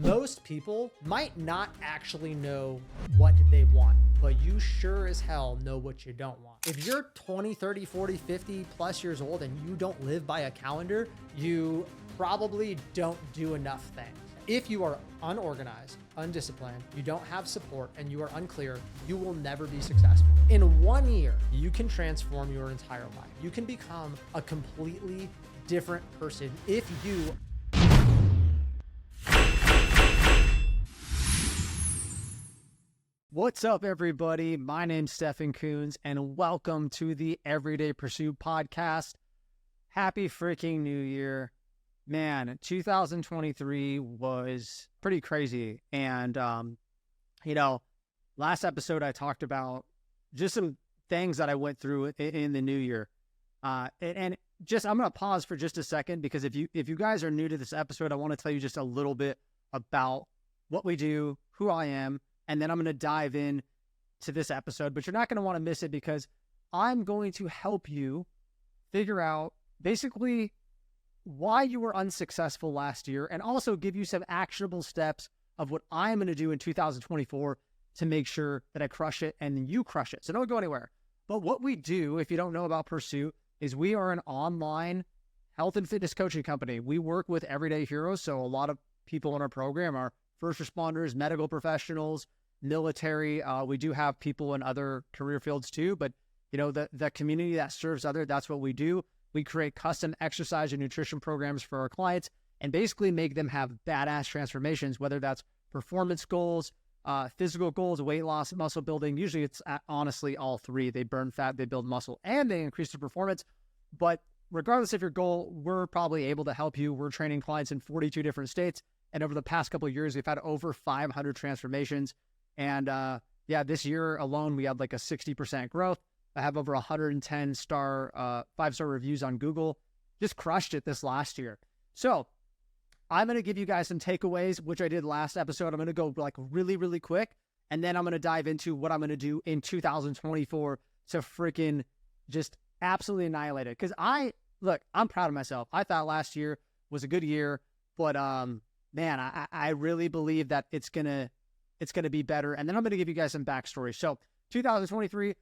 Most people might not actually know what they want, but you sure as hell know what you don't want. If you're 20, 30, 40, 50 plus years old and you don't live by a calendar, you probably don't do enough things. If you are unorganized, undisciplined, you don't have support, and you are unclear, you will never be successful. In 1 year, you can transform your entire life. You can become a completely different person if you What's up, everybody? My name's Stefan Coons, and welcome to the Everyday Pursuit podcast. Happy freaking New Year. Man, 2023 was pretty crazy. And, last episode I talked about just some things that I went through in the new year. I'm going to pause for just a second because if you guys are new to this episode, I want to tell you just a little bit about what we do, who I am, and then I'm going to dive in to this episode, but you're not going to want to miss it because I'm going to help you figure out basically why you were unsuccessful last year and also give you some actionable steps of what I'm going to do in 2024 to make sure that I crush it and you crush it. So don't go anywhere. But what we do, if you don't know about Pursuit, is we are an online health and fitness coaching company. We work with everyday heroes. So a lot of people in our program are first responders, medical professionals, military. We do have people in other career fields too, but the community that serves others, that's what we do. We create custom exercise and nutrition programs for our clients and basically make them have badass transformations, whether that's performance goals, physical goals, weight loss, muscle building. Usually it's honestly all three. They burn fat, they build muscle, and they increase their performance. But regardless of your goal, we're probably able to help you. We're training clients in 42 different states. And over the past couple of years, we've had over 500 transformations. And this year alone, we had like a 60% growth. I have over 110 5-star reviews on Google. Just crushed it this last year. So I'm going to give you guys some takeaways, which I did last episode. I'm going to go like really, really quick. And then I'm going to dive into what I'm going to do in 2024 to freaking just absolutely annihilate it. Because I'm proud of myself. I thought last year was a good year, but man, I really believe that it's gonna be better. And then I'm gonna give you guys some backstory. So 2023,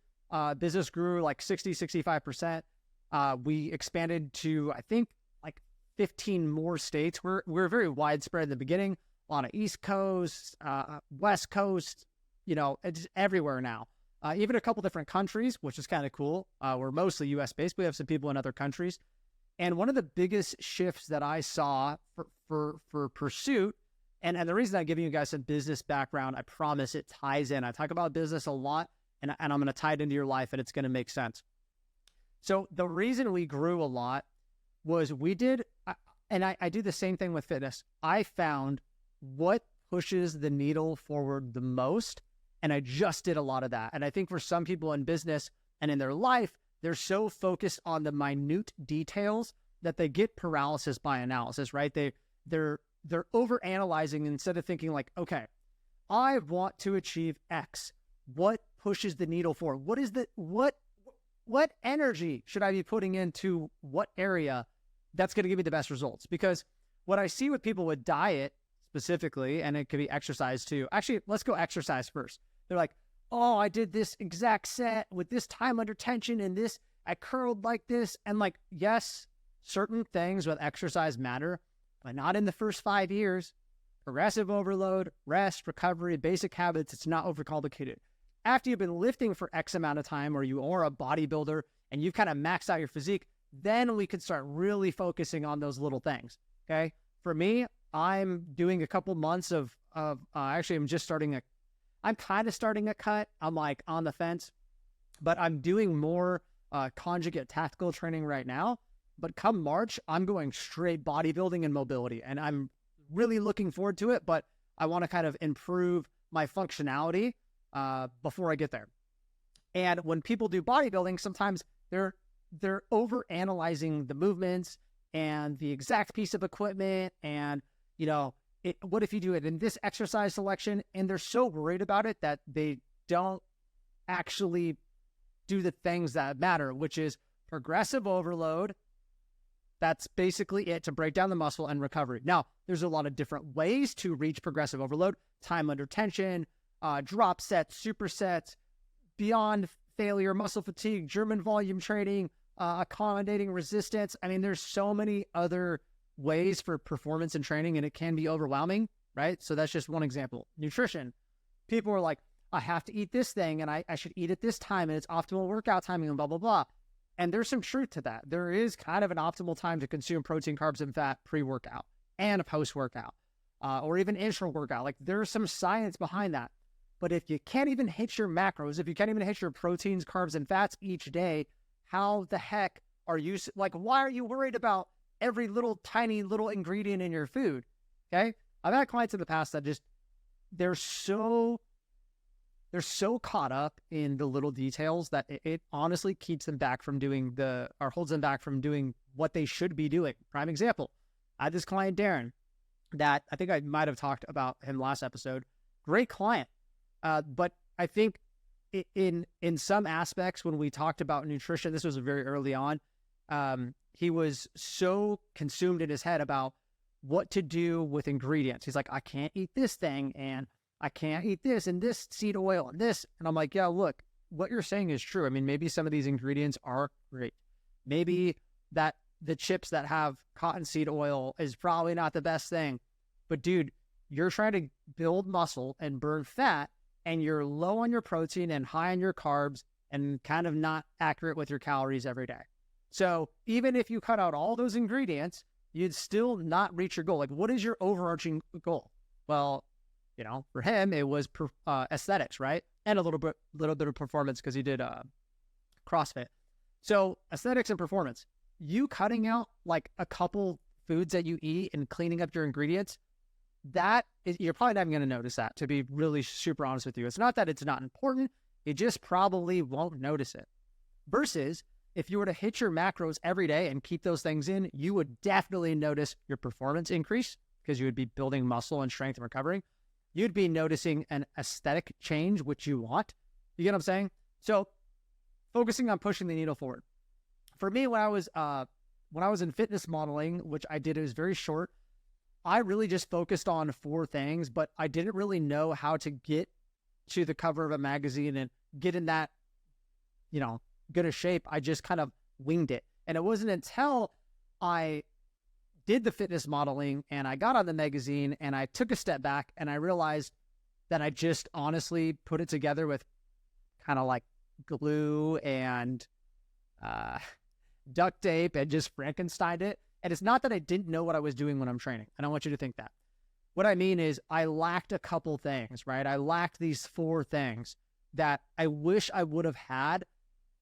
business grew like 65%. We expanded to, I think, like 15 more states. We're very widespread in the beginning, a lot of East Coast, West Coast, it's everywhere now. Even a couple different countries, which is kind of cool. We're mostly US based. We have some people in other countries. And one of the biggest shifts that I saw for Pursuit, and the reason I'm giving you guys some business background, I promise it ties in. I talk about business a lot, and I'm going to tie it into your life, and it's going to make sense. So the reason we grew a lot was we did, and I do the same thing with fitness. I found what pushes the needle forward the most, and I just did a lot of that. And I think for some people in business and in their life, they're so focused on the minute details that they get paralysis by analysis, right? They're overanalyzing instead of thinking like, okay, I want to achieve X. What pushes the needle forward? What energy should I be putting into what area that's going to give me the best results? Because what I see with people with diet specifically, and it could be exercise too. Actually, let's go exercise first. They're like, oh, I did this exact set with this time under tension and this, I curled like this. And like, yes, certain things with exercise matter, but not in the first 5 years. Progressive overload, rest, recovery, basic habits, it's not overcomplicated. After you've been lifting for X amount of time, or you are a bodybuilder and you've kind of maxed out your physique, then we could start really focusing on those little things, okay? For me, I'm doing a couple months I'm kind of starting a cut. I'm like on the fence, but I'm doing more conjugate tactical training right now. But come March, I'm going straight bodybuilding and mobility, and I'm really looking forward to it, but I want to kind of improve my functionality before I get there. And when people do bodybuilding, sometimes they're over-analyzing the movements and the exact piece of equipment and, what if you do it in this exercise selection? And they're so worried about it that they don't actually do the things that matter, which is progressive overload, That's basically it to break down the muscle and recovery. Now, there's a lot of different ways to reach progressive overload: time under tension, drop sets, supersets, beyond failure, muscle fatigue, German volume training, accommodating resistance. I mean, there's so many other ways for performance and training, and it can be overwhelming, right? So that's just one example. Nutrition. People are like, I have to eat this thing, and I should eat at this time, and it's optimal workout timing, and blah, blah, blah. And there's some truth to that. There is kind of an optimal time to consume protein, carbs, and fat pre-workout and post-workout, or even intra-workout. Like, there's some science behind that. But if you can't even hit your macros, if you can't even hit your proteins, carbs, and fats each day, how the heck are you, like, why are you worried about every little tiny little ingredient in your food? Okay. I've had clients in the past that just, they're so caught up in the little details that it honestly keeps them back from doing or holds them back from doing what they should be doing. Prime example, I had this client, Darren, that I think I might have talked about him last episode. Great client. But I think in some aspects, when we talked about nutrition, this was very early on, he was so consumed in his head about what to do with ingredients. He's like, I can't eat this thing, and I can't eat this, and this seed oil, and this. And I'm like, yeah, look, what you're saying is true. I mean, maybe some of these ingredients are great. Maybe that the chips that have cottonseed oil is probably not the best thing. But dude, you're trying to build muscle and burn fat, and you're low on your protein and high on your carbs and kind of not accurate with your calories every day. So even if you cut out all those ingredients, you'd still not reach your goal. Like, what is your overarching goal? Well, you know, for him, it was aesthetics, right? And a little bit of performance, because he did CrossFit. So aesthetics and performance. You cutting out like a couple foods that you eat and cleaning up your ingredients, you're probably not even going to notice that, to be really super honest with you. It's not that it's not important. You just probably won't notice it. Versus if you were to hit your macros every day and keep those things in, you would definitely notice your performance increase, because you would be building muscle and strength and recovering. You'd be noticing an aesthetic change, which you want. You get what I'm saying? So focusing on pushing the needle forward. For me, when I was in fitness modeling, which I did, it was very short. I really just focused on 4 things, but I didn't really know how to get to the cover of a magazine and get in that, good a shape. I just kind of winged it. And it wasn't until I did the fitness modeling and I got on the magazine and I took a step back and I realized that I just honestly put it together with kind of like glue and duct tape and just Frankensteined it. And it's not that I didn't know what I was doing when I'm training. I don't want you to think that. What I mean is I lacked a couple things, right? I lacked these 4 things that I wish I would have had,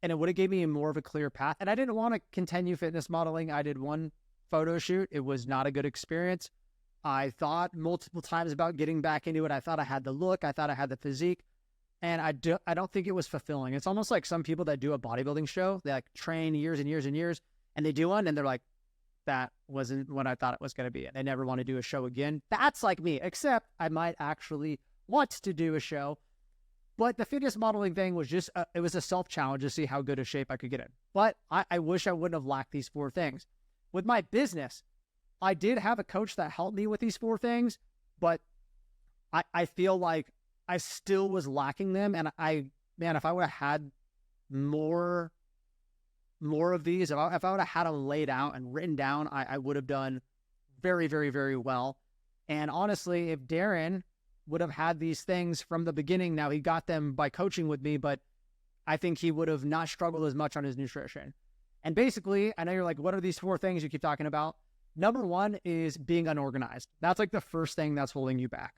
and it would have gave me more of a clear path. And I didn't want to continue fitness modeling. I did one photo shoot. It was not a good experience. I thought multiple times about getting back into it. I thought I had the look. I thought I had the physique. And I don't think it was fulfilling. It's almost like some people that do a bodybuilding show. They like train years and years and years, and they do one, and they're like, that wasn't what I thought it was going to be. And I never want to do a show again. That's like me, except I might actually want to do a show. But the fitness modeling thing was just, it was a self-challenge to see how good a shape I could get in. But I wish I wouldn't have lacked these 4 things. With my business, I did have a coach that helped me with these 4 things, but I feel like I still was lacking them. And if I would have had more of these, if I would have had them laid out and written down, I would have done very, very, very well. And honestly, if Darren would have had these things from the beginning, now he got them by coaching with me, but I think he would have not struggled as much on his nutrition. And basically, I know you're like, what are these 4 things you keep talking about? Number 1 is being unorganized. That's like the first thing that's holding you back.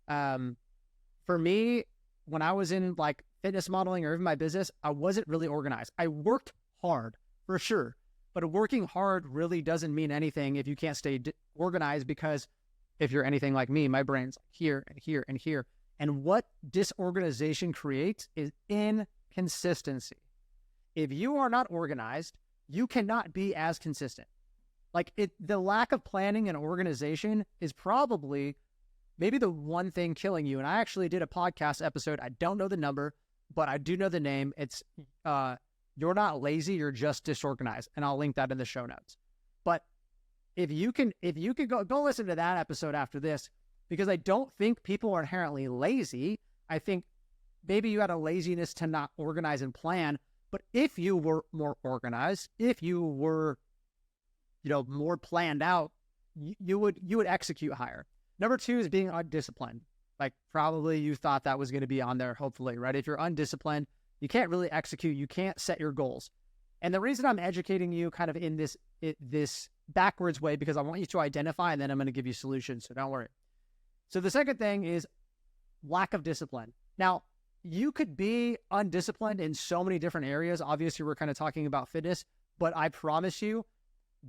For me, when I was in like fitness modeling or even my business, I wasn't really organized. I worked hard for sure, but working hard really doesn't mean anything if you can't stay organized, because if you're anything like me, my brain's here and here and here. And what disorganization creates is inconsistency. If you are not organized, you cannot be as consistent. The lack of planning and organization is probably maybe the one thing killing you. And I actually did a podcast episode. I don't know the number, but I do know the name. It's, You're Not Lazy, You're Just Disorganized. And I'll link that in the show notes. But if you can go listen to that episode after this, because I don't think people are inherently lazy. I think maybe you had a laziness to not organize and plan. But if you were more organized, if you were, more planned out, you would execute higher. Number 2 is being undisciplined. Like probably you thought that was going to be on there, hopefully, right? If you're undisciplined, you can't really execute. You can't set your goals. And the reason I'm educating you kind of in this backwards way, because I want you to identify, and then I'm going to give you solutions. So don't worry. So the second thing is lack of discipline. Now, you could be undisciplined in so many different areas. Obviously, we're kind of talking about fitness, but I promise you,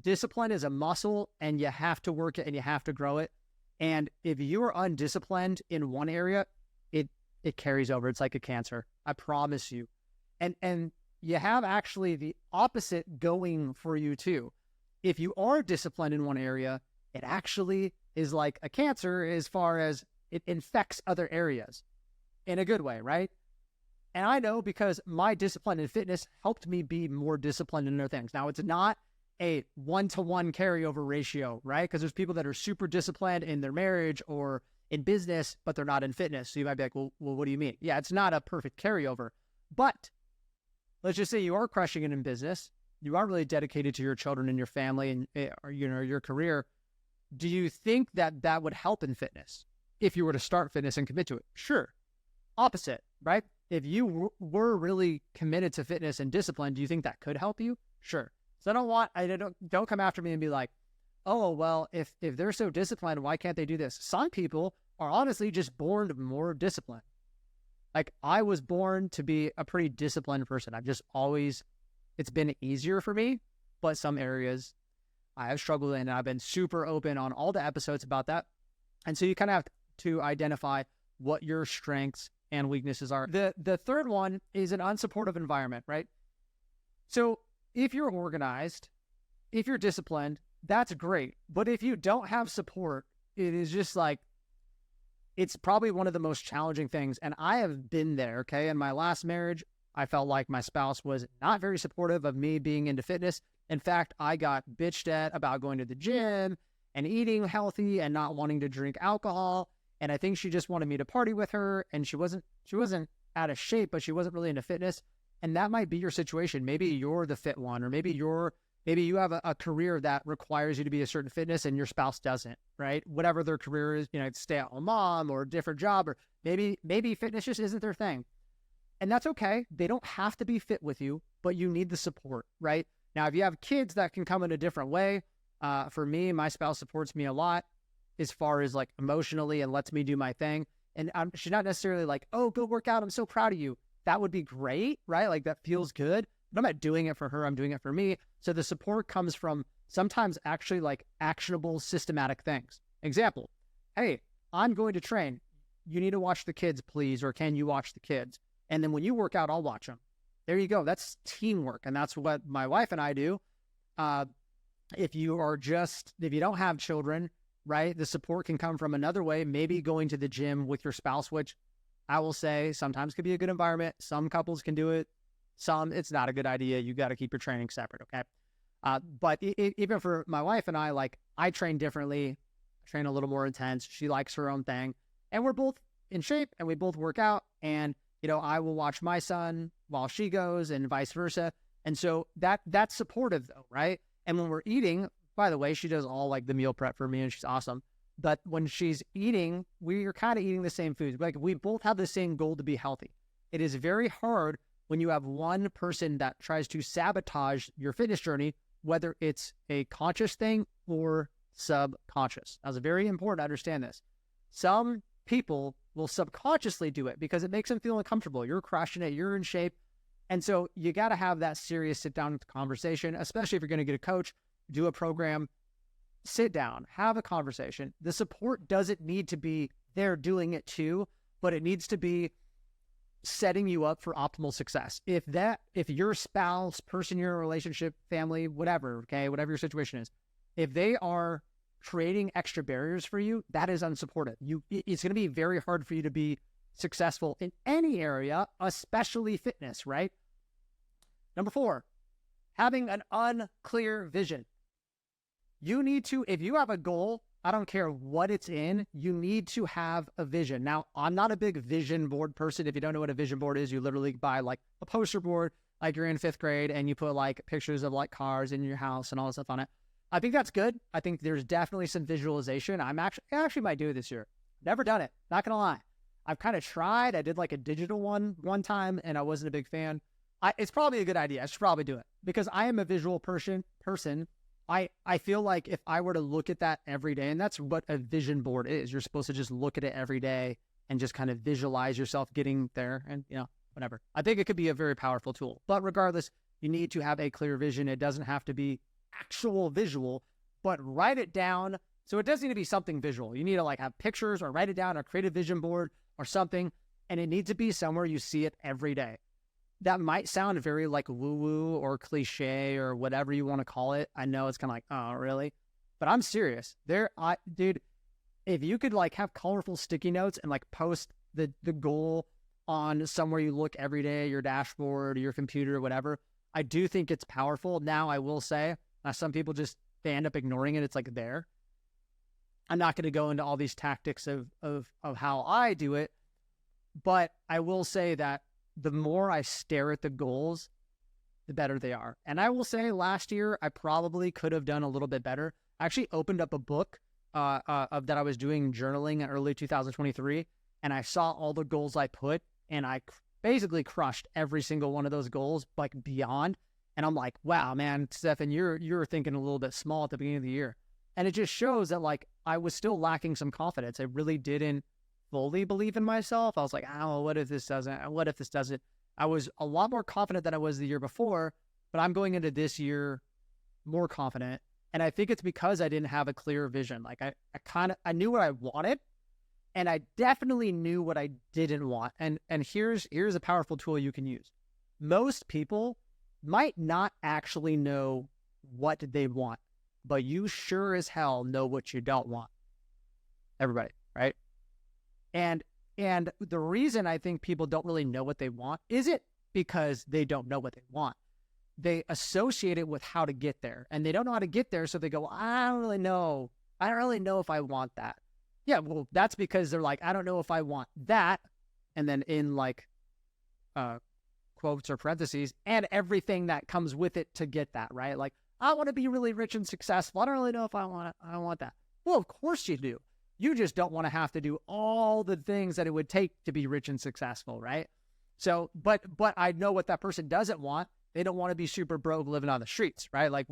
discipline is a muscle and you have to work it and you have to grow it. And if you are undisciplined in one area, it carries over. It's like a cancer. I promise you. And you have actually the opposite going for you too. If you are disciplined in one area, it actually is like a cancer as far as it infects other areas in a good way, right? And I know because my discipline in fitness helped me be more disciplined in other things. Now, it's not a 1-to-1 carryover ratio, right? Because there's people that are super disciplined in their marriage or in business, but they're not in fitness. So you might be like, well, what do you mean? Yeah, it's not a perfect carryover. But let's just say you are crushing it in business. You are really dedicated to your children and your family and or, your career. Do you think that would help in fitness if you were to start fitness and commit to it? Sure. Opposite, right? If you were really committed to fitness and discipline, do you think that could help you? Sure. So don't come after me and be like, oh, well, if they're so disciplined, why can't they do this? Some people are honestly just born more disciplined. Like I was born to be a pretty disciplined person. It's been easier for me, but some areas I have struggled in, and I've been super open on all the episodes about that. And so you kind of have to identify what your strengths and weaknesses are. The third one is an unsupportive environment, right? So if you're organized, if you're disciplined, that's great. But if you don't have support, it is just like, it's probably one of the most challenging things. And I have been there, okay? In my last marriage, I felt like my spouse was not very supportive of me being into fitness. In fact, I got bitched at about going to the gym and eating healthy and not wanting to drink alcohol. And I think she just wanted me to party with her, and she wasn't out of shape, but she wasn't really into fitness. And that might be your situation. Maybe you're the fit one, or maybe you have a career that requires you to be a certain fitness and your spouse doesn't, right? Whatever their career is, stay-at-home mom or a different job, or maybe fitness just isn't their thing. And that's okay. They don't have to be fit with you, but you need the support, right? Now, if you have kids, that can come in a different way. For me, my spouse supports me a lot as far as like emotionally and lets me do my thing. And she's not necessarily like, oh, go work out, I'm so proud of you. That would be great, right? Like that feels good. But I'm not doing it for her. I'm doing it for me. So the support comes from sometimes actually like actionable, systematic things. Example, hey, I'm going to train. You need to watch the kids, please. Or can you watch the kids? And then when you work out, I'll watch them. There you go. That's teamwork. And that's what my wife and I do. If you don't have children, right, the support can come from another way, maybe going to the gym with your spouse, which I will say sometimes could be a good environment. Some couples can do it. Some, it's not a good idea. You got to keep your training separate, okay? But even for my wife and I, like, I train differently. I train a little more intense. She likes her own thing. And we're both in shape, and we both work out. And, I will watch my son while she goes and vice versa. And so that's supportive, though, right? And when we're eating, by the way, she does all, like, the meal prep for me, and she's awesome. But when she's eating, we're kind of eating the same foods. Like, we both have the same goal to be healthy. It is very hard when you have one person that tries to sabotage your fitness journey, whether it's a conscious thing or subconscious. Now, it's very important to understand this. Some people will subconsciously do it because it makes them feel uncomfortable. You're crushing it. You're in shape. And so you got to have that serious sit-down conversation, especially if you're going to get a coach, do a program, sit down, have a conversation. The support doesn't need to be there doing it too, but it needs to be setting you up for optimal success. If your spouse, person you're in a relationship, family, whatever, okay, whatever your situation is, if they are creating extra barriers for you, that is unsupportive. It's going to be very hard for you to be successful in any area, especially fitness, right? Number 4, having an unclear vision. You need to, if you have a goal, I don't care what it's in, you need to have a vision. Now, I'm not a big vision board person. If you don't know what a vision board is, you literally buy like a poster board, like you're in 5th grade, and you put like pictures of like cars in your house and all this stuff on it. I think that's good. I think there's definitely some visualization. I actually might do it this year. Never done it. Not going to lie. I've kind of tried. I did like a digital one time, and I wasn't a big fan. It's probably a good idea. I should probably do it because I am a visual person. I feel like if I were to look at that every day, and that's what a vision board is, you're supposed to just look at it every day and just kind of visualize yourself getting there and, whatever. I think it could be a very powerful tool. But regardless, you need to have a clear vision. It doesn't have to be actual visual, but write it down. So it does need to be something visual. You need to like have pictures or write it down or create a vision board or something. And it needs to be somewhere you see it every day. That might sound very like woo-woo or cliche or whatever you want to call it. I know it's kind of like, oh, really? But I'm serious. Dude, if you could like have colorful sticky notes and like post the goal on somewhere you look every day, your dashboard, your computer, or whatever, I do think it's powerful. Now, I will say, some people they end up ignoring it. It's like there. I'm not going to go into all these tactics of how I do it, but I will say that the more I stare at the goals, the better they are. And I will say last year, I probably could have done a little bit better. I actually opened up a book that I was doing journaling in early 2023, and I saw all the goals I put, and I basically crushed every single one of those goals, like beyond. And I'm like, wow, man, Stefan, you're thinking a little bit small at the beginning of the year. And it just shows that like I was still lacking some confidence. I really didn't fully believe in myself. I was like, oh, what if this doesn't? What if this doesn't? I was a lot more confident than I was the year before, but I'm going into this year more confident. And I think it's because I didn't have a clear vision. Like I knew what I wanted, and I definitely knew what I didn't want. And here's a powerful tool you can use. Most people might not actually know what they want, but you sure as hell know what you don't want. Everybody, right? And the reason I think people don't really know what they want isn't because they don't know what they want. They associate it with how to get there, and they don't know how to get there. So they go, I don't really know. I don't really know if I want that. Yeah, well, that's because they're like, I don't know if I want that. And then in like quotes or parentheses, and everything that comes with it to get that, right? Like, I want to be really rich and successful. I don't really know if I want it. I want that. Well, of course you do. You just don't want to have to do all the things that it would take to be rich and successful, right? So, but I know what that person doesn't want. They don't want to be super broke living on the streets, right? Like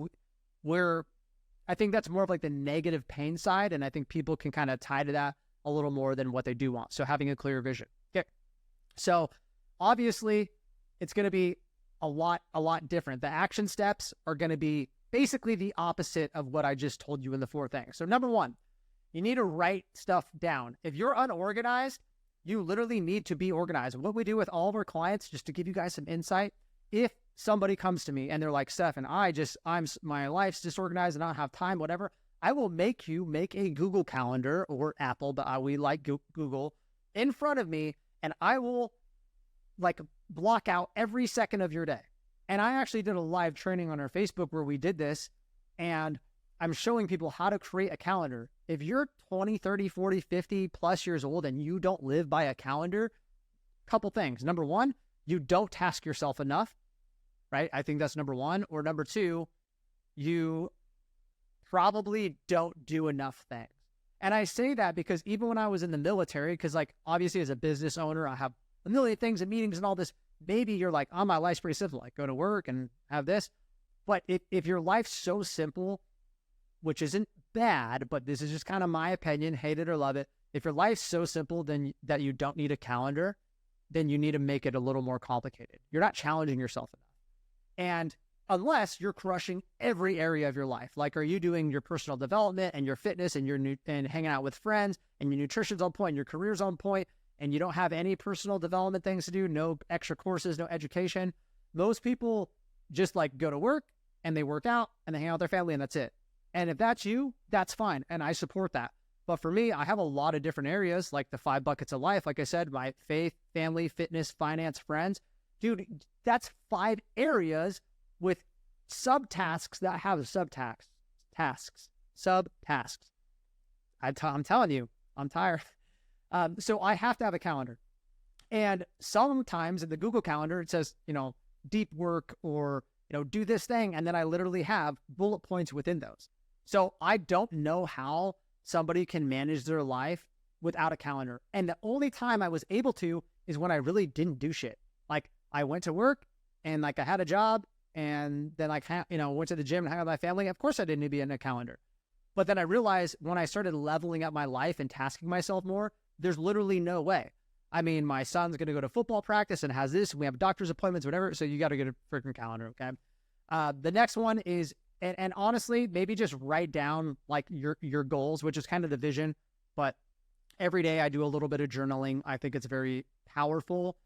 I think that's more of like the negative pain side. And I think people can kind of tie to that a little more than what they do want. So having a clear vision. Okay. So obviously it's going to be a lot different. The action steps are going to be basically the opposite of what I just told you in the 4 things. So number 1, you need to write stuff down. If you're unorganized, you literally need to be organized. What we do with all of our clients, just to give you guys some insight, if somebody comes to me and they're like, Steph, and my life's disorganized and I don't have time, whatever, I will make you make a Google Calendar or Apple, but we like Google in front of me, and I will like block out every second of your day. And I actually did a live training on our Facebook where we did this, and I'm showing people how to create a calendar. If you're 20, 30, 40, 50 plus years old and you don't live by a calendar, couple things. Number 1, you don't task yourself enough, right? I think that's number 1. Or number 2, you probably don't do enough things. And I say that because even when I was in the military, because like obviously as a business owner, I have a million things and meetings and all this. Maybe you're like, oh, my life's pretty simple. Like go to work and have this. But if your life's so simple, which isn't bad, but this is just kind of my opinion, hate it or love it. If your life's so simple then that you don't need a calendar, then you need to make it a little more complicated. You're not challenging yourself enough. And unless you're crushing every area of your life, like are you doing your personal development and your fitness and and hanging out with friends and your nutrition's on point and your career's on point, and you don't have any personal development things to do, no extra courses, no education. Most people just like go to work and they work out and they hang out with their family and that's it. And if that's you, that's fine. And I support that. But for me, I have a lot of different areas, like the 5 buckets of life. Like I said, my faith, family, fitness, finance, friends. Dude, that's 5 areas with subtasks that have tasks. Subtasks. I'm telling you, I'm tired. So I have to have a calendar. And sometimes in the Google Calendar, it says, deep work or, do this thing. And then I literally have bullet points within those. So I don't know how somebody can manage their life without a calendar. And the only time I was able to is when I really didn't do shit. Like I went to work and like I had a job and then like, went to the gym and hung out with my family. Of course I didn't need to be in a calendar. But then I realized when I started leveling up my life and tasking myself more, there's literally no way. I mean, my son's going to go to football practice and has this. We have doctor's appointments, whatever. So you got to get a freaking calendar, okay? The next one is, and honestly, maybe just write down like your goals, which is kind of the vision. But every day I do a little bit of journaling. I think it's very powerful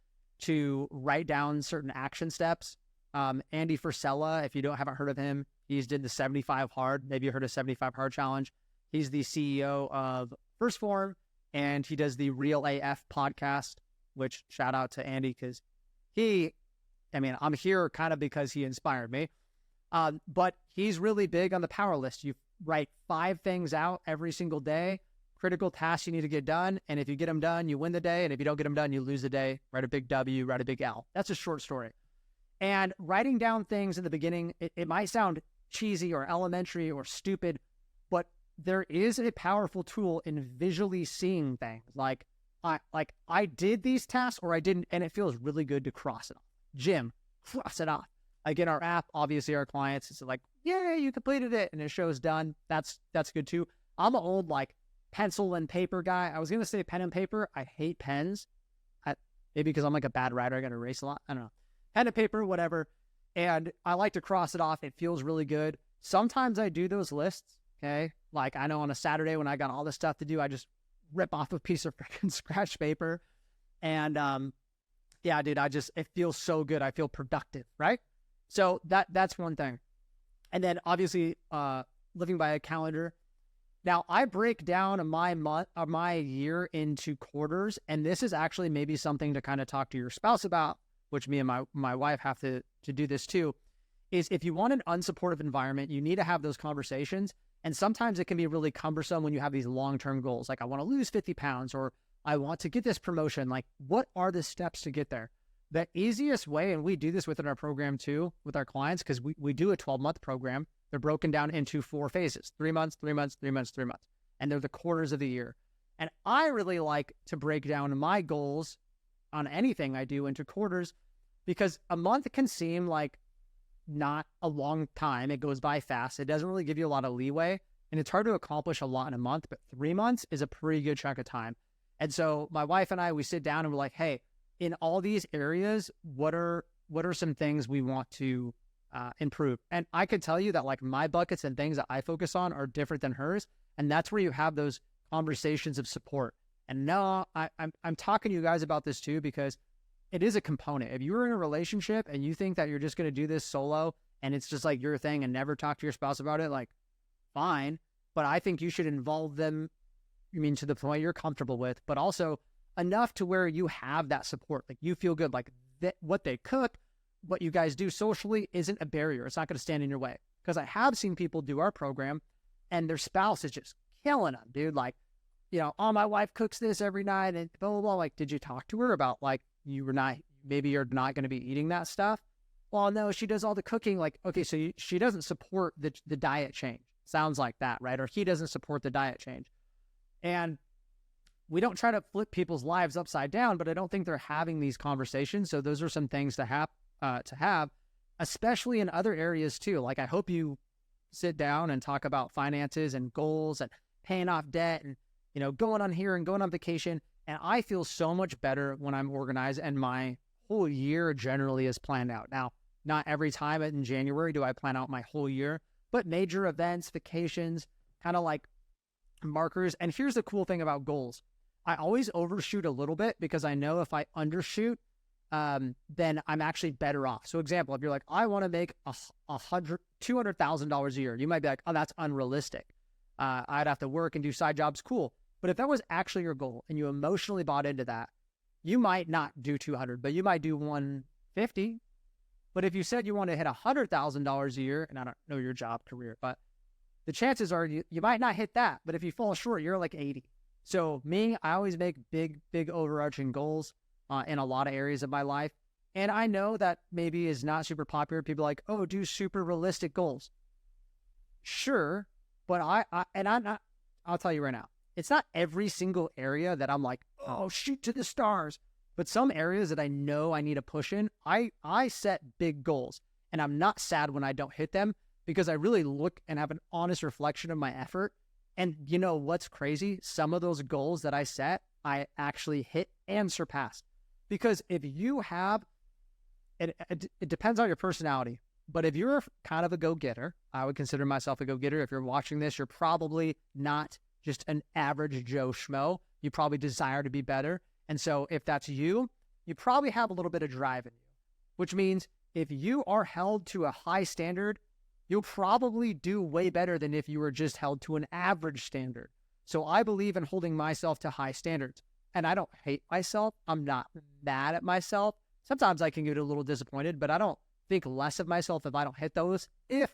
to write down certain action steps. Andy Frisella, if you haven't heard of him, he's did the 75 Hard. Maybe you heard of 75 Hard Challenge. He's the CEO of First Form. And he does the Real AF podcast, which shout out to Andy because I'm here kind of because he inspired me. But he's really big on the power list. You write 5 things out every single day, critical tasks you need to get done. And if you get them done, you win the day. And if you don't get them done, you lose the day. Write a big W, write a big L. That's a short story. And writing down things in the beginning, it might sound cheesy or elementary or stupid, but there is a powerful tool in visually seeing things. Like I did these tasks or I didn't, and it feels really good to cross it off. Gym, cross it off. Like in our app, obviously our clients, it's like, yeah, you completed it, and it shows done. That's good too. I'm an old like pencil and paper guy. I was gonna say pen and paper. I hate pens. Maybe because I'm like a bad writer, I gotta erase a lot. I don't know. Pen and paper, whatever. And I like to cross it off. It feels really good. Sometimes I do those lists. Okay. Like I know on a Saturday when I got all this stuff to do, I just rip off a piece of freaking scratch paper. And, yeah, dude, it feels so good. I feel productive. Right. So that's one thing. And then obviously, living by a calendar. Now I break down my year into quarters. And this is actually maybe something to kind of talk to your spouse about, which me and my wife have to do this too, is if you want an unsupportive environment, you need to have those conversations. And sometimes it can be really cumbersome when you have these long-term goals. Like I want to lose 50 pounds or I want to get this promotion. Like what are the steps to get there? The easiest way, and we do this within our program too, with our clients, because we do a 12-month program. They're broken down into 4 phases, 3 months, 3 months, 3 months, 3 months. And they're the quarters of the year. And I really like to break down my goals on anything I do into quarters because a month can seem like not a long time. It goes by fast. It doesn't really give you a lot of leeway, and it's hard to accomplish a lot in a month, but 3 months is a pretty good chunk of time. And so my wife and I, we sit down and we're like, hey, in all these areas, what are some things we want to improve? And I could tell you that like my buckets and things that I focus on are different than hers. And that's where you have those conversations of support. And no, I'm talking to you guys about this too, because it is a component. If you're in a relationship and you think that you're just going to do this solo and it's just like your thing and never talk to your spouse about it, like fine. But I think you should involve them, to the point you're comfortable with, but also enough to where you have that support. Like you feel good, like what they cook, what you guys do socially isn't a barrier. It's not going to stand in your way. Because I have seen people do our program and their spouse is just killing them, dude. Like, oh, my wife cooks this every night and blah, blah, blah. Like, did you talk to her about like, maybe you're not going to be eating that stuff? Well, no, she does all the cooking. Like, okay, so she doesn't support the diet change. Sounds like that, right? Or he doesn't support the diet change. And we don't try to flip people's lives upside down, but I don't think they're having these conversations. So those are some things to have, especially in other areas too. Like I hope you sit down and talk about finances and goals and paying off debt and, going on here and going on vacation. And I feel so much better when I'm organized and my whole year generally is planned out. Now, not every time in January do I plan out my whole year, but major events, vacations, kind of like markers. And here's the cool thing about goals. I always overshoot a little bit because I know if I undershoot, then I'm actually better off. So example, if you're like, I want to make $200,000 a year, you might be like, oh, that's unrealistic. I'd have to work and do side jobs. Cool. But if that was actually your goal and you emotionally bought into that, you might not do 200, but you might do 150. But if you said you want to hit $100,000 a year, and I don't know your job career, but the chances are you might not hit that, but if you fall short, you're like 80. So me, I always make big overarching goals in a lot of areas of my life. And I know that maybe is not super popular. People are like, oh, do super realistic goals. Sure. But I'll tell you right now, it's not every single area that I'm like, oh, shoot to the stars. But some areas that I know I need to push in, I set big goals. And I'm not sad when I don't hit them because I really look and have an honest reflection of my effort. And you know what's crazy? Some of those goals that I set, I actually hit and surpassed. Because if you have, it depends on your personality, but if you're kind of a go-getter, I would consider myself a go-getter. If you're watching this, you're probably not just an average Joe Schmo. You probably desire to be better. And so if that's you, you probably have a little bit of drive in you, which means if you are held to a high standard, you'll probably do way better than if you were just held to an average standard. So I believe in holding myself to high standards. And I don't hate myself. I'm not mad at myself. Sometimes I can get a little disappointed, but I don't think less of myself if I don't hit those, if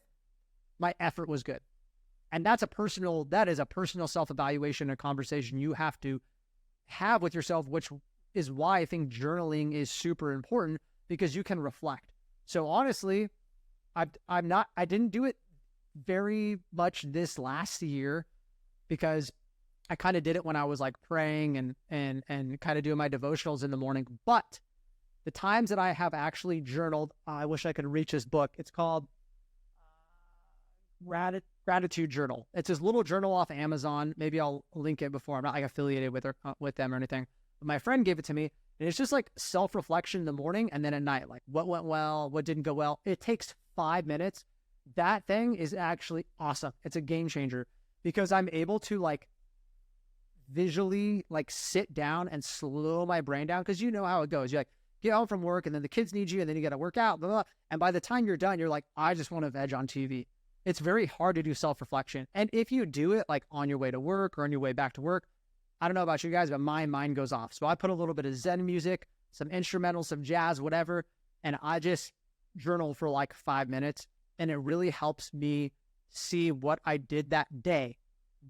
my effort was good. And that is a personal self-evaluation, a conversation you have to have with yourself, which is why I think journaling is super important, because you can reflect. So honestly, I didn't do it very much this last year because I kind of did it when I was like praying and kind of doing my devotionals in the morning. But the times that I have actually journaled, I wish I could reach this book. It's called Gratitude Journal. It's this little journal off Amazon. Maybe I'll link it before. I'm not like affiliated with them or anything. But my friend gave it to me, and it's just like self-reflection in the morning and then at night, like what went well, what didn't go well. It takes 5 minutes. That thing is actually awesome. It's a game changer because I'm able to like visually like sit down and slow my brain down, because you know how it goes. You like get home from work and then the kids need you and then you got to work out, blah, blah, blah. And by the time you're done, you're like, I just want to veg on TV. It's very hard to do self-reflection. And if you do it like on your way to work or on your way back to work, I don't know about you guys, but my mind goes off. So I put a little bit of Zen music, some instrumental, some jazz, whatever, and I just journal for like 5 minutes. And it really helps me see what I did that day,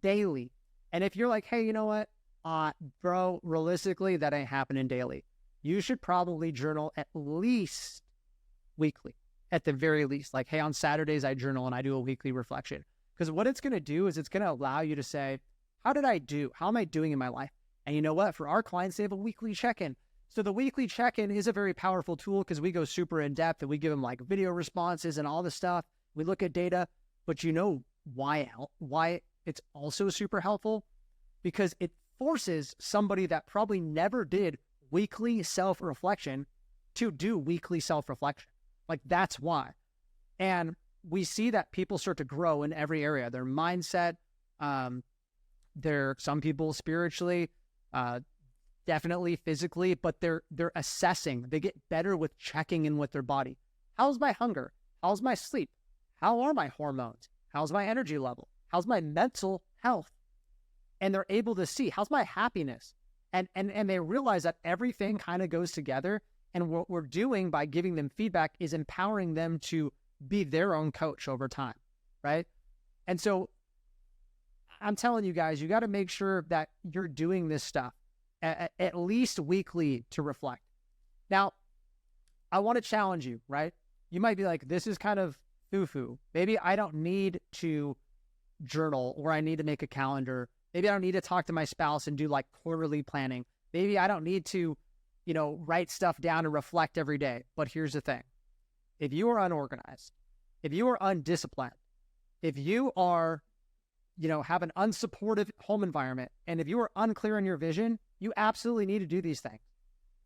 daily. And if you're like, hey, you know what, bro, realistically, that ain't happening daily. You should probably journal at least weekly, at the very least. Like, hey, on Saturdays, I journal and I do a weekly reflection. Because what it's going to do is it's going to allow you to say, how did I do? How am I doing in my life? And you know what? For our clients, they have a weekly check-in. So the weekly check-in is a very powerful tool because we go super in depth and we give them like video responses and all this stuff. We look at data, but you know why it's also super helpful? Because it forces somebody that probably never did weekly self-reflection to do weekly self-reflection. Like that's why. And we see that people start to grow in every area, their mindset, some people spiritually, definitely physically, but they're assessing. They get better with checking in with their body. How's my hunger? How's my sleep? How are my hormones? How's my energy level? How's my mental health? And they're able to see, how's my happiness? And they realize that everything kind of goes together. And what we're doing by giving them feedback is empowering them to be their own coach over time, right? And so I'm telling you guys, you got to make sure that you're doing this stuff at least weekly to reflect. Now, I want to challenge you, right? You might be like, this is kind of foo-foo. Maybe I don't need to journal, or I need to make a calendar. Maybe I don't need to talk to my spouse and do like quarterly planning. Maybe I don't need to, write stuff down and reflect every day. But here's the thing. If you are unorganized, if you are undisciplined, if you are, have an unsupportive home environment, and if you are unclear in your vision, you absolutely need to do these things.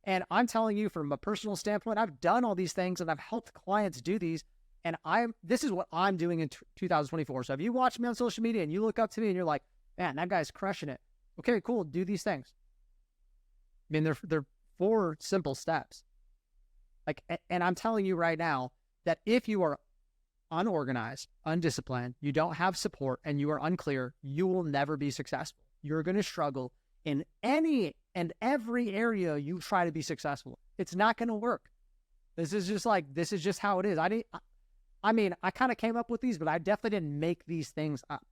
And I'm telling you from a personal standpoint, I've done all these things and I've helped clients do these. And this is what I'm doing in 2024. So if you watch me on social media and you look up to me and you're like, man, that guy's crushing it. Okay, cool. Do these things. I mean, they're 4 simple steps. And I'm telling you right now that if you are unorganized, undisciplined, you don't have support, and you are unclear, you will never be successful. You're going to struggle in any and every area you try to be successful. It's not going to work. This is just how it is. I mean, I kind of came up with these, but I definitely didn't make these things up.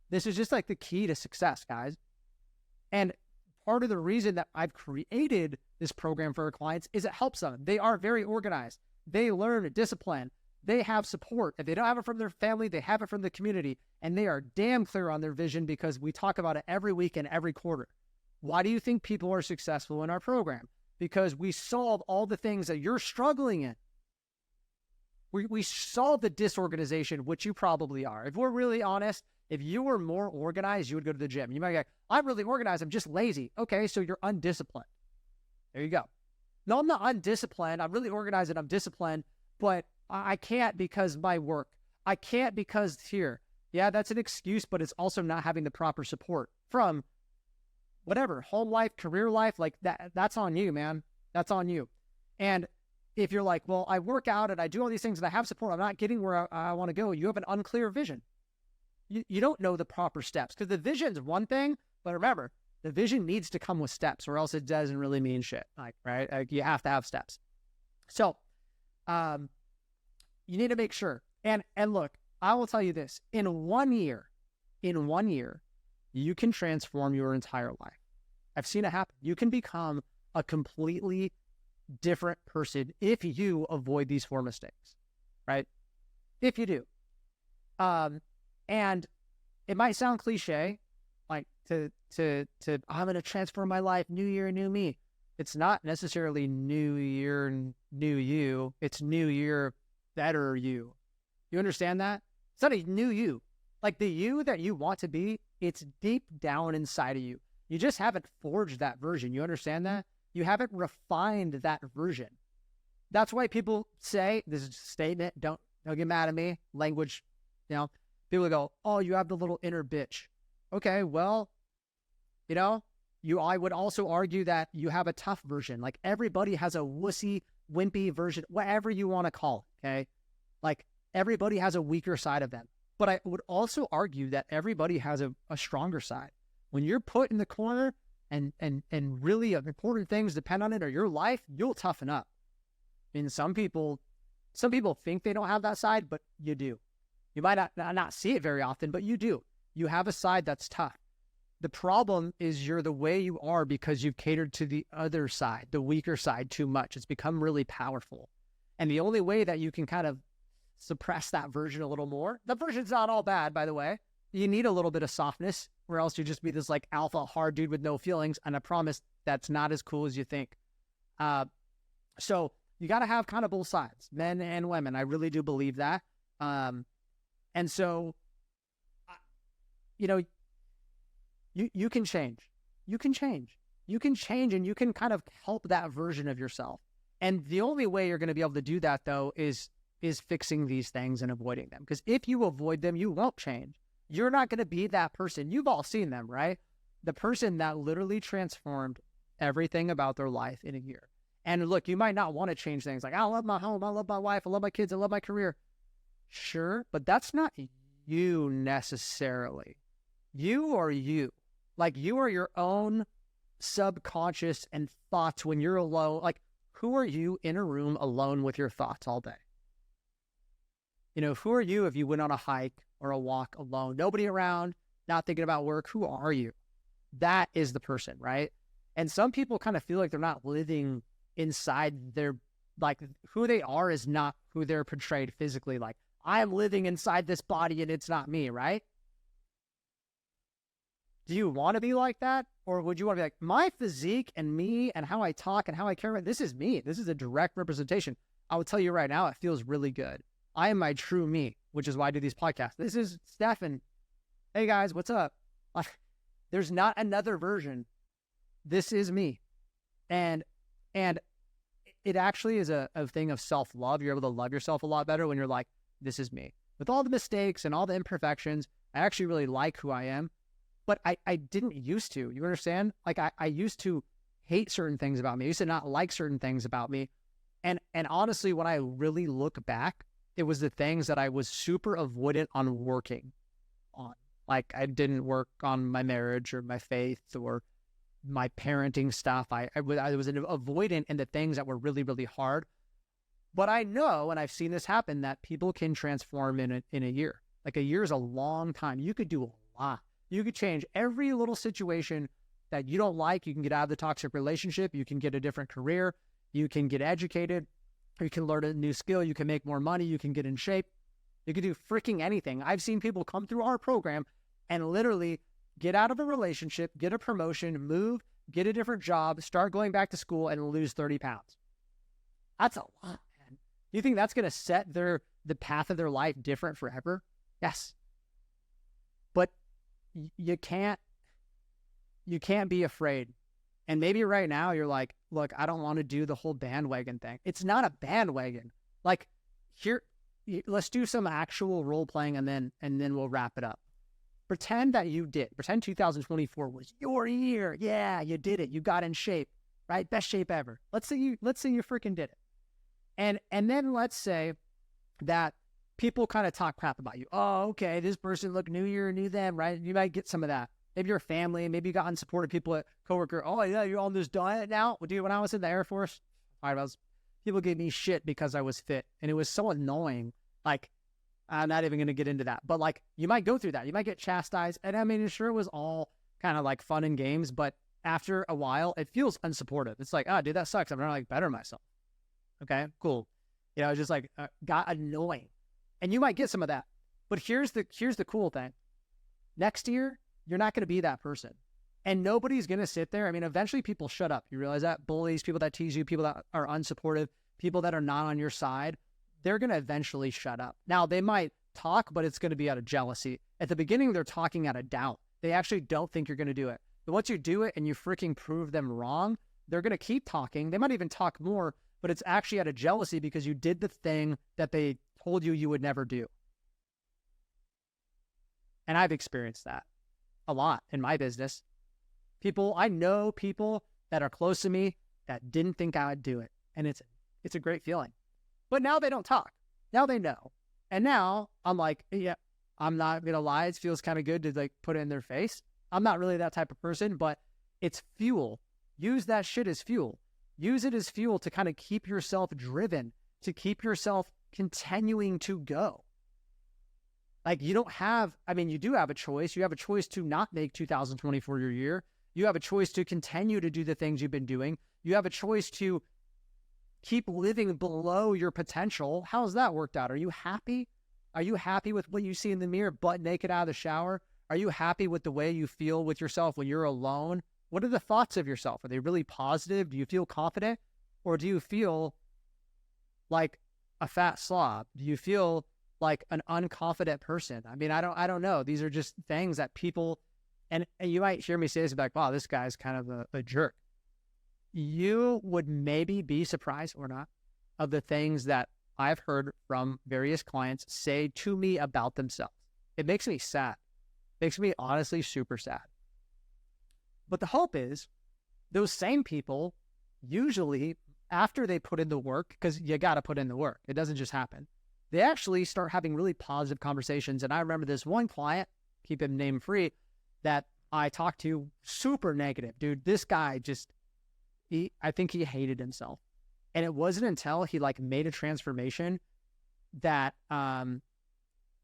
This is just like the key to success, guys. And part of the reason that I've created this program for our clients is it helps them. They are very organized. They learn discipline. They have support. If they don't have it from their family, they have it from the community. And they are damn clear on their vision because we talk about it every week and every quarter. Why do you think people are successful in our program? Because we solve all the things that you're struggling in. We solve the disorganization, which you probably are. If we're really honest, if you were more organized, you would go to the gym. You might go, I'm really organized, I'm just lazy. Okay, so you're undisciplined. There you go. No, I'm not undisciplined. I'm really organized and I'm disciplined, but I can't because my work. I can't because here. Yeah, that's an excuse, but it's also not having the proper support from whatever, home life, career life, like that's on you, man. That's on you. And if you're like, well, I work out and I do all these things and I have support, I'm not getting where I want to go, you have an unclear vision. You don't know the proper steps because the vision's one thing, but remember, the vision needs to come with steps or else it doesn't really mean shit. Like, right? Like, you have to have steps. So, you need to make sure. And look, I will tell you this, in 1 year, you can transform your entire life. I've seen it happen. You can become a completely different person if you avoid these 4 mistakes, right? If you do. And it might sound cliche, like to I'm going to transform my life, new year, new me. It's not necessarily new year, new you. It's new year, better you. You understand that? It's not a new you. Like the you that you want to be, it's deep down inside of you. You just haven't forged that version. You understand that? You haven't refined that version. That's why people say, this is a statement, don't get mad at me, language, people go, oh, you have the little inner bitch. Okay, well, I would also argue that you have a tough version. Like everybody has a wussy, wimpy version, whatever you want to call it, okay? Like everybody has a weaker side of them. But I would also argue that everybody has a stronger side. When you're put in the corner and really important things depend on it or your life, you'll toughen up. I mean, some people think they don't have that side, but you do. You might not see it very often, but you do. You have a side that's tough. The problem is you're the way you are because you've catered to the other side, the weaker side, too much. It's become really powerful. And the only way that you can kind of suppress that version a little more, the version's not all bad, by the way. You need a little bit of softness or else you just be this like alpha hard dude with no feelings. And I promise that's not as cool as you think. So you got to have kind of both sides, men and women. I really do believe that. And so, you can change. You can change. You can change and you can kind of help that version of yourself. And the only way you're going to be able to do that, though, is fixing these things and avoiding them. Because if you avoid them, you won't change. You're not going to be that person. You've all seen them, right? The person that literally transformed everything about their life in a year. And look, you might not want to change things like, I love my home, I love my wife, I love my kids, I love my career. Sure, but that's not you necessarily. You are you. Like you are your own subconscious and thoughts when you're alone. Like who are you in a room alone with your thoughts all day? Who are you if you went on a hike or a walk alone, nobody around, not thinking about work? Who are you? That is the person, right? And some people kind of feel like they're not living inside their, like who they are is not who they're portrayed physically. Like I'm living inside this body and it's not me, right? Do you want to be like that? Or would you want to be like, my physique and me and how I talk and how I care about this is me. This is a direct representation. I will tell you right now, it feels really good. I am my true me, which is why I do these podcasts. This is Stefan. Hey guys, what's up? There's not another version. This is me. And it actually is a thing of self-love. You're able to love yourself a lot better when you're like, this is me. With all the mistakes and all the imperfections, I actually really like who I am. But I didn't used to. You understand? Like I used to hate certain things about me. I used to not like certain things about me. And honestly, when I really look back, it was the things that I was super avoidant on working on. Like I didn't work on my marriage or my faith or my parenting stuff. I was avoidant in the things that were really, really hard. But I know, and I've seen this happen, that people can transform in a year. Like a year is a long time. You could do a lot. You could change every little situation that you don't like. You can get out of the toxic relationship. You can get a different career. You can get educated. You can learn a new skill. You can make more money. You can get in shape. You can do freaking anything. I've seen people come through our program and literally get out of a relationship, get a promotion, move, get a different job, start going back to school, and lose 30 pounds. That's a lot, man. Do you think that's going to set the path of their life different forever? Yes. But you can't be afraid. And maybe right now you're like, look, I don't want to do the whole bandwagon thing. It's not a bandwagon. Like, here, let's do some actual role playing and then we'll wrap it up. Pretend that you did. Pretend 2024 was your year. Yeah, you did it. You got in shape, right? Best shape ever. Let's say you freaking did it. And then let's say that people kind of talk crap about you. Oh, okay, this person, look, new year, new them, right? You might get some of that. Maybe your family, maybe you got unsupported people at coworker. Oh yeah, you're on this diet now? Well, dude, when I was in the Air Force, people gave me shit because I was fit. And it was so annoying. Like, I'm not even going to get into that. But like, you might go through that. You might get chastised. And I mean, sure, it was all kind of like fun and games. But after a while, it feels unsupportive. It's like, oh, dude, that sucks. I'm trying to like better myself. Okay, cool. You know, it's just like got annoying. And you might get some of that. But here's the cool thing. Next year, you're not going to be that person. And nobody's going to sit there. I mean, eventually people shut up. You realize that? Bullies, people that tease you, people that are unsupportive, people that are not on your side, they're going to eventually shut up. Now, they might talk, but it's going to be out of jealousy. At the beginning, they're talking out of doubt. They actually don't think you're going to do it. But once you do it and you freaking prove them wrong, they're going to keep talking. They might even talk more, but it's actually out of jealousy because you did the thing that they told you would never do. And I've experienced that a lot in my business. I know people that are close to me that didn't think I would do it. And it's a great feeling. But now they don't talk. Now they know. And now I'm like, yeah, I'm not going to lie. It feels kind of good to like put it in their face. I'm not really that type of person, but it's fuel. Use that shit as fuel. Use it as fuel to kind of keep yourself driven, to keep yourself continuing to go. Like you do have a choice. You have a choice to not make 2024 your year. You have a choice to continue to do the things you've been doing. You have a choice to keep living below your potential. How's that worked out? Are you happy? Are you happy with what you see in the mirror, butt naked out of the shower? Are you happy with the way you feel with yourself when you're alone? What are the thoughts of yourself? Are they really positive? Do you feel confident? Or do you feel like a fat slob? Do you feel like an unconfident person? I mean, I don't know. These are just things that people, and you might hear me say this, like, wow, this guy's kind of a jerk. You would maybe be surprised or not of the things that I've heard from various clients say to me about themselves. It makes me sad. It makes me honestly super sad. But the hope is those same people usually, after they put in the work, because you got to put in the work, it doesn't just happen, they actually start having really positive conversations. And I remember this one client, keep him name free, that I talked to, super negative. Dude, this guy just, I think he hated himself. And it wasn't until he like made a transformation that,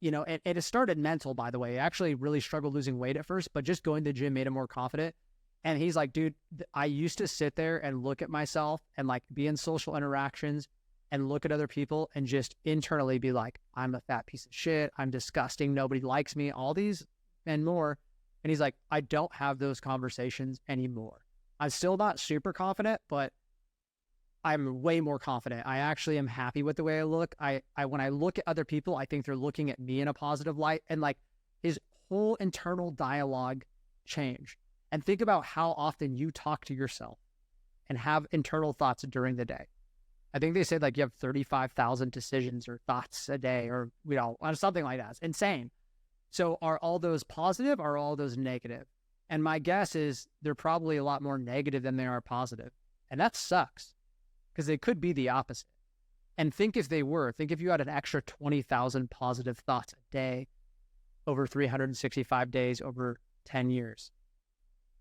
it started mental, by the way. He actually really struggled losing weight at first, but just going to the gym made him more confident. And he's like, dude, I used to sit there and look at myself and like be in social interactions and look at other people and just internally be like, I'm a fat piece of shit. I'm disgusting. Nobody likes me, all these and more. And he's like, I don't have those conversations anymore. I'm still not super confident, but I'm way more confident. I actually am happy with the way I look. When I look at other people, I think they're looking at me in a positive light. And like his whole internal dialogue changed. And think about how often you talk to yourself and have internal thoughts during the day. I think they said like you have 35,000 decisions or thoughts a day or, something like that. It's insane. So are all those positive or are all those negative? And my guess is they're probably a lot more negative than they are positive. And that sucks because they could be the opposite. And think if you had an extra 20,000 positive thoughts a day over 365 days over 10 years,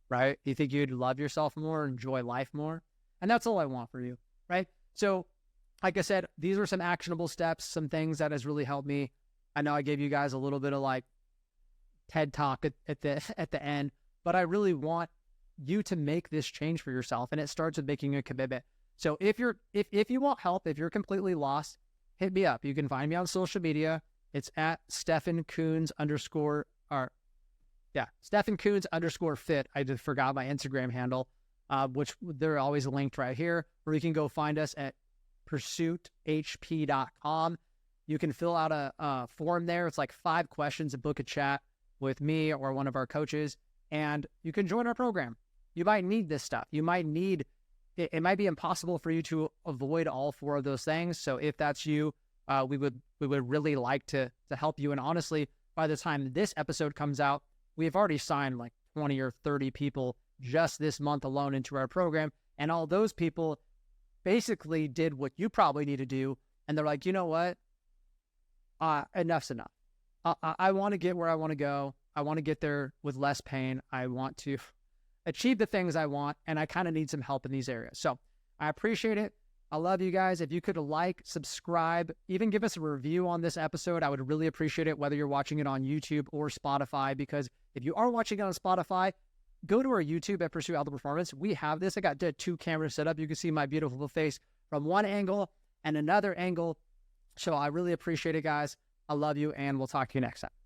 right? You think you'd love yourself more, enjoy life more? And that's all I want for you, right? So like I said, these are some actionable steps, some things that has really helped me. I know I gave you guys a little bit of like TED talk at the end, but I really want you to make this change for yourself, and it starts with making a commitment. So if you want help, if you're completely lost, hit me up. You can find me on social media. It's at Stephen Coons _fit. I just forgot my Instagram handle, which they're always linked right here, or you can go find us at pursuithp.com. You can fill out a form there. It's like 5 questions and book a chat with me or one of our coaches, and you can join our program. You might need this stuff. You might need, it might be impossible for you to avoid all 4 of those things. So if that's you, we would really like to help you. And honestly, by the time this episode comes out, we have already signed like 20 or 30 people just this month alone into our program. And all those people basically did what you probably need to do. And they're like, you know what? Enough's enough. I want to get where I want to go. I want to get there with less pain. I want to achieve the things I want, and I kind of need some help in these areas. So I appreciate it. I love you guys. If you could like, subscribe, even give us a review on this episode, I would really appreciate it, whether you're watching it on YouTube or Spotify, because if you are watching it on Spotify, go to our YouTube at Pursue Outdoor Performance. We have this. I got 2 cameras set up. You can see my beautiful face from one angle and another angle. So I really appreciate it, guys. I love you, and we'll talk to you next time.